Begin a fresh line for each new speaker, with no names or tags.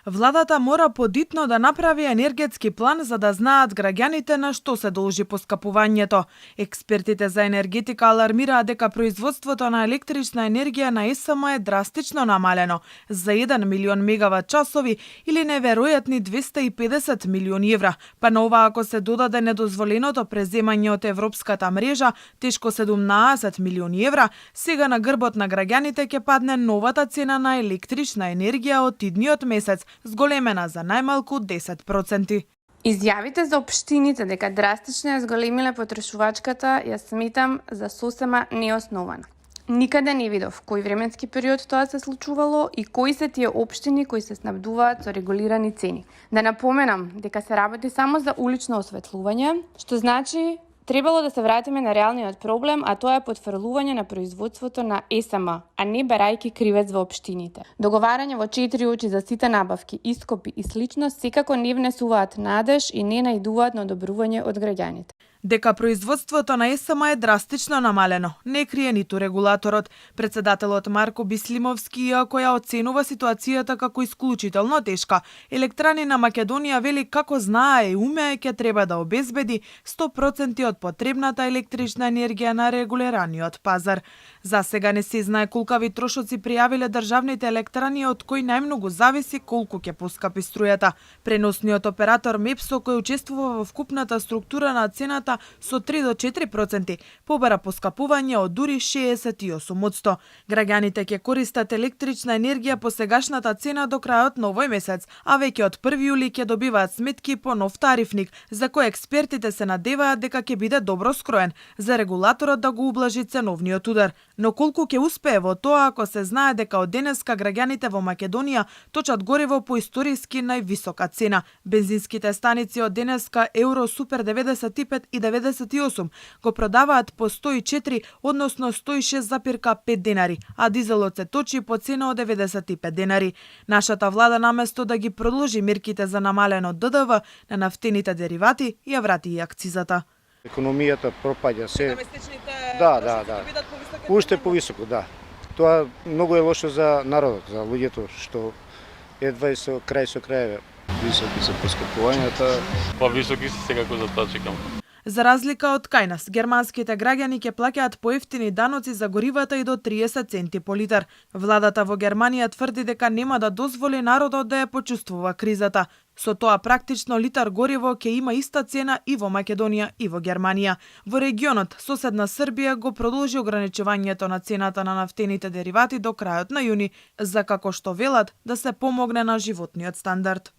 Владата мора подитно да направи енергетски план за да знаат граѓаните на што се должи поскапувањето. Експертите за енергетика алармираат дека производството на електрична енергија на ЕСМ е драстично намалено за 1 милион мегават часови или неверојатни 250 милиони евра. Па на ова ако се додаде недозволеното преземање од европската мрежа, тешко 17 милиони евра, сега на грбот на граѓаните ќе падне новата цена на електрична енергија од идниот месец, зголемена за најмалку 10%.
Изјавите за општините дека драстично ја зголемиле потрошувачката ја сметам за сосема неоснована. Никаде не видов кој временски период тоа се случувало и кои се тие општини кои се снабдуваат со регулирани цени. Да напоменам дека се работи само за улично осветлување, што значи требало да се вратиме на реалниот проблем, а тоа е потфрлување на производството на ЕСМ, а не барајки кривец во општините. Договарање во 4 очи за сите набавки, ископи и слично секако не внесуваат надеж и не најдуваат на одобрување од граѓаните.
Дека производството на ЕСМ е драстично намалено, не крие ниту регулаторот. Председателот Марко Бислимовски, иако ја оценува ситуацијата како исклучително тешка, Електрани на Македонија вели како знае и умее ќе треба да обезбеди 100% од потребната електрична енергија на регулираниот пазар. За сега не се знае колкави трошоци пријавиле државните електрани од кои најмногу зависи колку ќе поскапи струјата. Преносниот оператор МЕПСО кој учествува во вкупната структура на цената со 3 до 4% побара поскапување од дури 68%. Граѓаните ќе користат електрична енергија по сегашната цена до крајот на овој месец, а веќе од 1 јули ќе добиваат сметки по нов тарифник, за кој експертите се надеваат дека ќе биде добро скроен за регулаторот да го ублажи ценовниот удар. Но колку ќе успее во тоа ако се знае дека од денеска граѓаните во Македонија точат гориво по историски највисока цена. Бензинските станици од денеска Евро Супер 95 и 98 го продаваат по 104, односно 106,5 денари, а дизелот се точи по цена од 95 денари. Нашата влада наместо да ги продолжи мерките за намалено ДДВ на нафтените деривати, ја врати и акцизата.
Економијата пропаѓа се.
Наместечните
Да.
бидат повисоки.
Уште повисоко, да. Тоа многу е лошо за народот, за луѓето што едва и со краеве.
Високи се поскапувањата. Високи се секако за тоа чекам.
За разлика од кај нас, германските граѓани ќе плаќаат поевтини даноци за горивата и до 30 центи по литар. Владата во Германија тврди дека нема да дозволи народот да ја почувствува кризата. Со тоа практично литар гориво ќе има иста цена и во Македонија и во Германија. Во регионот, соседна Србија го продолжи ограничувањето на цената на нафтените деривати до крајот на јуни, за како што велат да се помогне на животниот стандард.